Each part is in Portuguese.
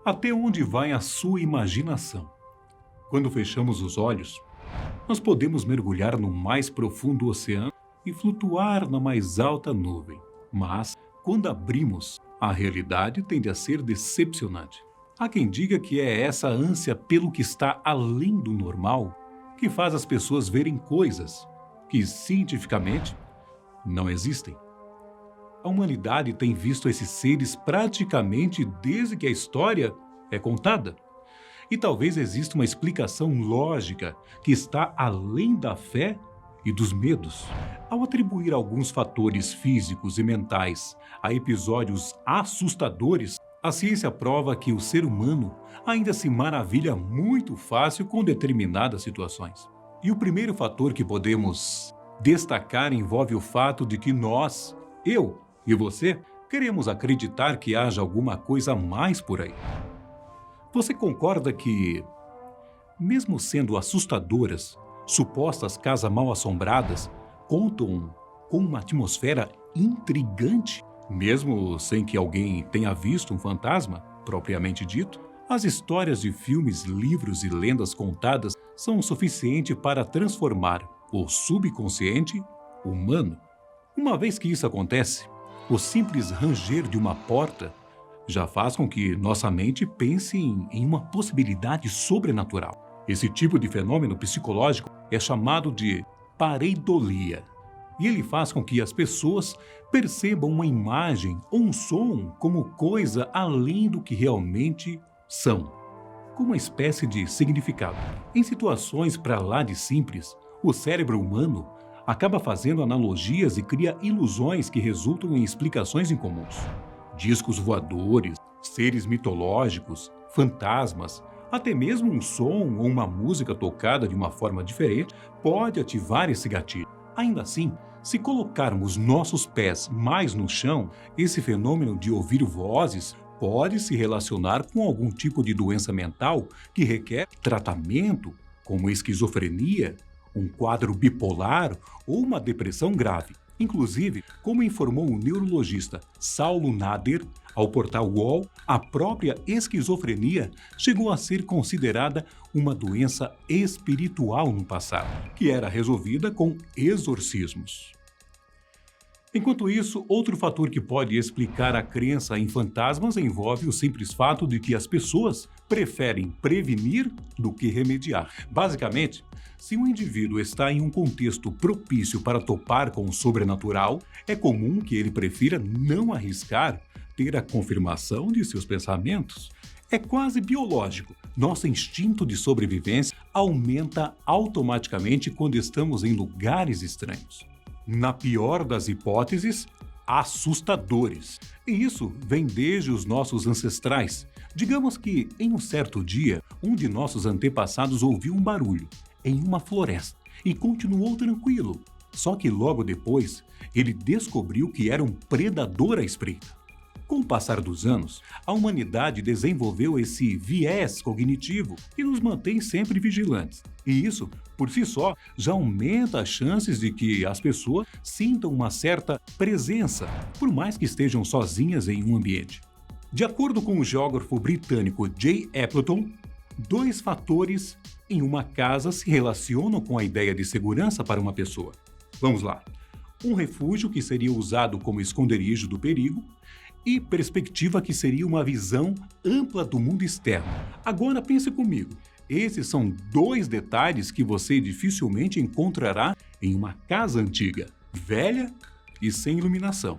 Até onde vai a sua imaginação? Quando fechamos os olhos, nós podemos mergulhar no mais profundo oceano e flutuar na mais alta nuvem. Mas, quando abrimos, a realidade tende a ser decepcionante. Há quem diga que é essa ânsia pelo que está além do normal que faz as pessoas verem coisas que, cientificamente, não existem. A humanidade tem visto esses seres praticamente desde que a história é contada. E talvez exista uma explicação lógica que está além da fé e dos medos. Ao atribuir alguns fatores físicos e mentais a episódios assustadores, a ciência prova que o ser humano ainda se maravilha muito fácil com determinadas situações. E o primeiro fator que podemos destacar envolve o fato de que nós, eu e você, queremos acreditar que haja alguma coisa a mais por aí. Você concorda que, mesmo sendo assustadoras, supostas casas mal-assombradas contam com uma atmosfera intrigante? Mesmo sem que alguém tenha visto um fantasma, propriamente dito, as histórias de filmes, livros e lendas contadas são o suficiente para transformar o subconsciente humano. Uma vez que isso acontece, o simples ranger de uma porta já faz com que nossa mente pense em uma possibilidade sobrenatural. Esse tipo de fenômeno psicológico é chamado de pareidolia. E ele faz com que as pessoas percebam uma imagem ou um som como coisa além do que realmente são, com uma espécie de significado. Em situações para lá de simples, o cérebro humano acaba fazendo analogias e cria ilusões que resultam em explicações incomuns. Discos voadores, seres mitológicos, fantasmas, até mesmo um som ou uma música tocada de uma forma diferente pode ativar esse gatilho. Ainda assim, se colocarmos nossos pés mais no chão, esse fenômeno de ouvir vozes pode se relacionar com algum tipo de doença mental que requer tratamento, como esquizofrenia, um quadro bipolar ou uma depressão grave. Inclusive, como informou o neurologista Saulo Nader ao portal UOL, a própria esquizofrenia chegou a ser considerada uma doença espiritual no passado, que era resolvida com exorcismos. Enquanto isso, outro fator que pode explicar a crença em fantasmas envolve o simples fato de que as pessoas preferem prevenir do que remediar. Basicamente, se um indivíduo está em um contexto propício para topar com o sobrenatural, é comum que ele prefira não arriscar ter a confirmação de seus pensamentos. É quase biológico. Nosso instinto de sobrevivência aumenta automaticamente quando estamos em lugares estranhos. Na pior das hipóteses, assustadores. E isso vem desde os nossos ancestrais. Digamos que, em um certo dia, um de nossos antepassados ouviu um barulho em uma floresta e continuou tranquilo. Só que logo depois, ele descobriu que era um predador à espreita. Com o passar dos anos, a humanidade desenvolveu esse viés cognitivo que nos mantém sempre vigilantes. E isso, por si só, já aumenta as chances de que as pessoas sintam uma certa presença, por mais que estejam sozinhas em um ambiente. De acordo com o geógrafo britânico J. Appleton, 2 fatores em uma casa se relacionam com a ideia de segurança para uma pessoa. Vamos lá. Um refúgio que seria usado como esconderijo do perigo e perspectiva que seria uma visão ampla do mundo externo. Agora pense comigo. Esses são 2 detalhes que você dificilmente encontrará em uma casa antiga, velha e sem iluminação.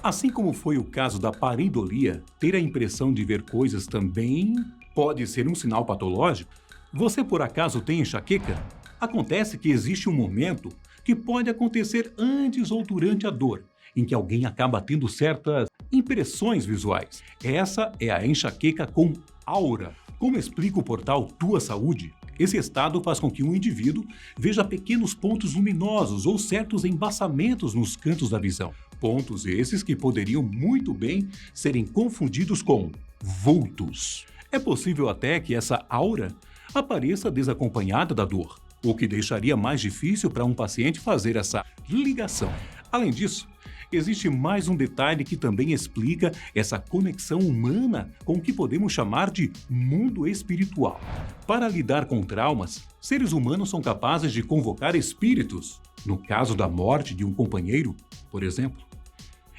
Assim como foi o caso da pareidolia, ter a impressão de ver coisas também pode ser um sinal patológico. Você por acaso tem enxaqueca? Acontece que existe um momento que pode acontecer antes ou durante a dor, em que alguém acaba tendo certas impressões visuais. Essa é a enxaqueca com aura. Como explica o portal Tua Saúde, esse estado faz com que um indivíduo veja pequenos pontos luminosos ou certos embaçamentos nos cantos da visão. Pontos esses que poderiam muito bem serem confundidos com vultos. É possível até que essa aura apareça desacompanhada da dor, o que deixaria mais difícil para um paciente fazer essa ligação. Além disso, existe mais um detalhe que também explica essa conexão humana com o que podemos chamar de mundo espiritual. Para lidar com traumas, seres humanos são capazes de convocar espíritos. No caso da morte de um companheiro, por exemplo,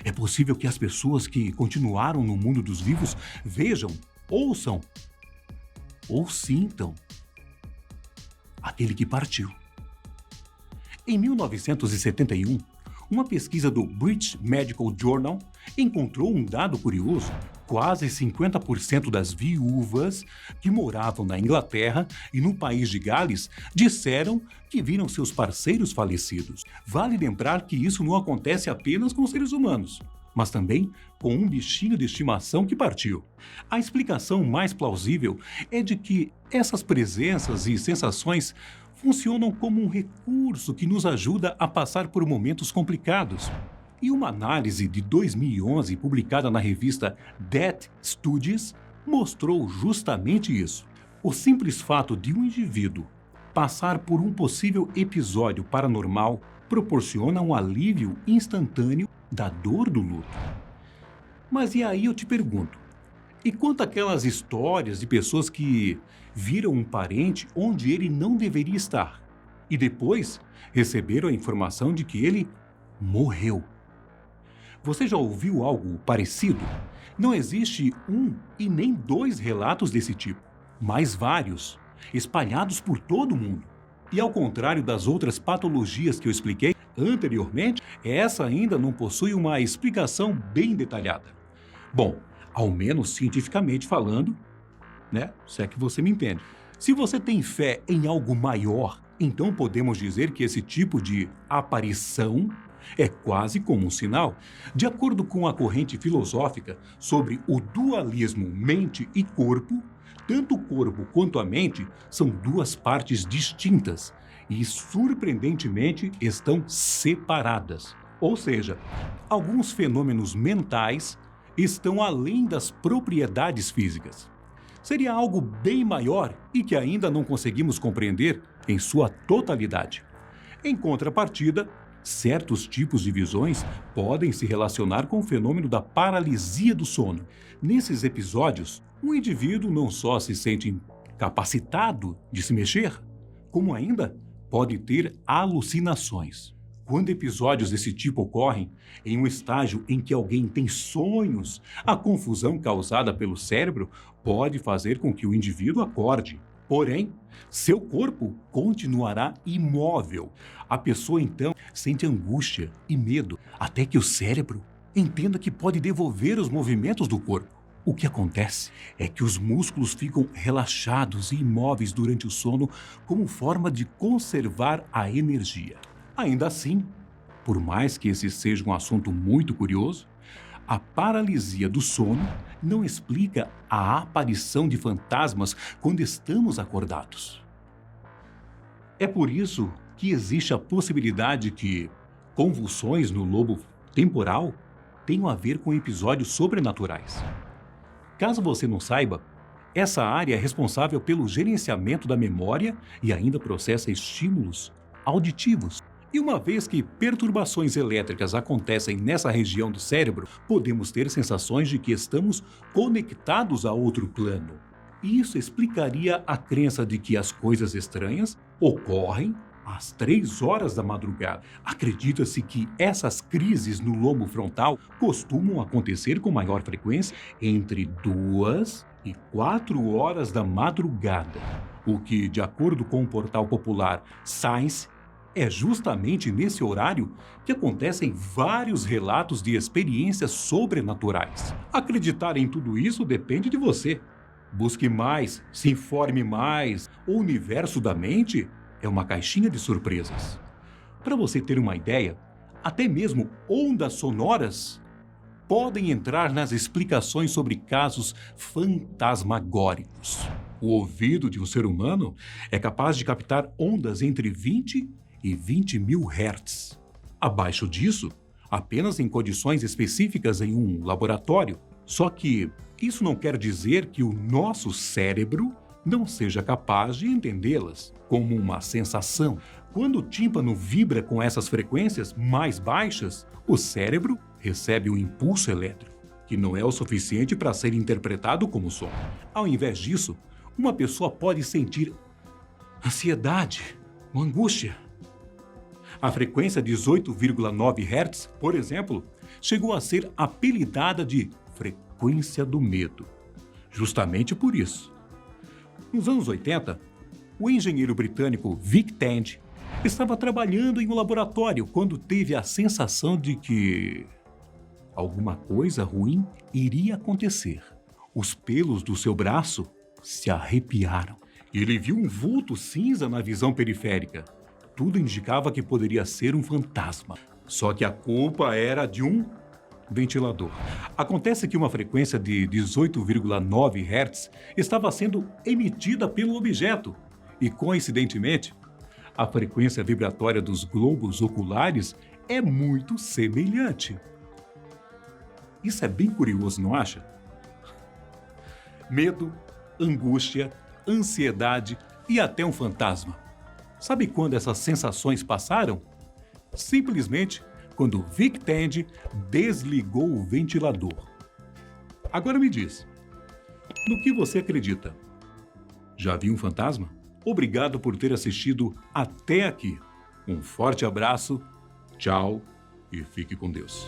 é possível que as pessoas que continuaram no mundo dos vivos vejam, ouçam ou sintam aquele que partiu. Em 1971, uma pesquisa do British Medical Journal encontrou um dado curioso. Quase 50% das viúvas que moravam na Inglaterra e no país de Gales disseram que viram seus parceiros falecidos. Vale lembrar que isso não acontece apenas com seres humanos, mas também com um bichinho de estimação que partiu. A explicação mais plausível é de que essas presenças e sensações funcionam como um recurso que nos ajuda a passar por momentos complicados. E uma análise de 2011 publicada na revista Death Studies mostrou justamente isso. O simples fato de um indivíduo passar por um possível episódio paranormal proporciona um alívio instantâneo da dor do luto. Mas e aí eu te pergunto, e quanto àquelas histórias de pessoas que viram um parente onde ele não deveria estar e depois receberam a informação de que ele morreu? Você já ouviu algo parecido? Não existe um e nem dois relatos desse tipo, mas vários, espalhados por todo o mundo. E ao contrário das outras patologias que eu expliquei anteriormente, essa ainda não possui uma explicação bem detalhada. Bom, ao menos cientificamente falando, né? Se é que você me entende. Se você tem fé em algo maior, então podemos dizer que esse tipo de aparição é quase como um sinal. De acordo com a corrente filosófica sobre o dualismo mente e corpo, tanto o corpo quanto a mente são duas partes distintas e, surpreendentemente, estão separadas. Ou seja, alguns fenômenos mentais estão além das propriedades físicas. Seria algo bem maior e que ainda não conseguimos compreender em sua totalidade. Em contrapartida, certos tipos de visões podem se relacionar com o fenômeno da paralisia do sono. Nesses episódios, o indivíduo não só se sente incapacitado de se mexer, como ainda pode ter alucinações. Quando episódios desse tipo ocorrem em um estágio em que alguém tem sonhos, a confusão causada pelo cérebro pode fazer com que o indivíduo acorde. Porém, seu corpo continuará imóvel. A pessoa, então, sente angústia e medo, até que o cérebro entenda que pode devolver os movimentos do corpo. O que acontece é que os músculos ficam relaxados e imóveis durante o sono como forma de conservar a energia. Ainda assim, por mais que esse seja um assunto muito curioso, a paralisia do sono não explica a aparição de fantasmas quando estamos acordados. É por isso que existe a possibilidade que convulsões no lobo temporal tenham a ver com episódios sobrenaturais. Caso você não saiba, essa área é responsável pelo gerenciamento da memória e ainda processa estímulos auditivos. E uma vez que perturbações elétricas acontecem nessa região do cérebro, podemos ter sensações de que estamos conectados a outro plano. Isso explicaria a crença de que as coisas estranhas ocorrem às 3 horas da madrugada. Acredita-se que essas crises no lobo frontal costumam acontecer com maior frequência entre 2 e 4 horas da madrugada, o que, de acordo com o portal popular Science, é justamente nesse horário que acontecem vários relatos de experiências sobrenaturais. Acreditar em tudo isso depende de você. Busque mais, se informe mais. O universo da mente é uma caixinha de surpresas. Para você ter uma ideia, até mesmo ondas sonoras podem entrar nas explicações sobre casos fantasmagóricos. O ouvido de um ser humano é capaz de captar ondas entre 20 e 20 mil Hz. Abaixo disso, apenas em condições específicas em um laboratório. Só que isso não quer dizer que o nosso cérebro não seja capaz de entendê-las como uma sensação. Quando o tímpano vibra com essas frequências mais baixas, o cérebro recebe um impulso elétrico, que não é o suficiente para ser interpretado como som. Ao invés disso, uma pessoa pode sentir ansiedade ou angústia. A frequência 18,9 Hz, por exemplo, chegou a ser apelidada de frequência do medo. Justamente por isso. Nos anos 80, o engenheiro britânico Vic Tandy estava trabalhando em um laboratório quando teve a sensação de que alguma coisa ruim iria acontecer. Os pelos do seu braço se arrepiaram. Ele viu um vulto cinza na visão periférica. Tudo indicava que poderia ser um fantasma. Só que a culpa era de um ventilador. Acontece que uma frequência de 18,9 Hz estava sendo emitida pelo objeto. E, coincidentemente, a frequência vibratória dos globos oculares é muito semelhante. Isso é bem curioso, não acha? Medo, angústia, ansiedade e até um fantasma. Sabe quando essas sensações passaram? Simplesmente quando Vic Tandy desligou o ventilador. Agora me diz, no que você acredita? Já viu um fantasma? Obrigado por ter assistido até aqui. Um forte abraço, tchau e fique com Deus.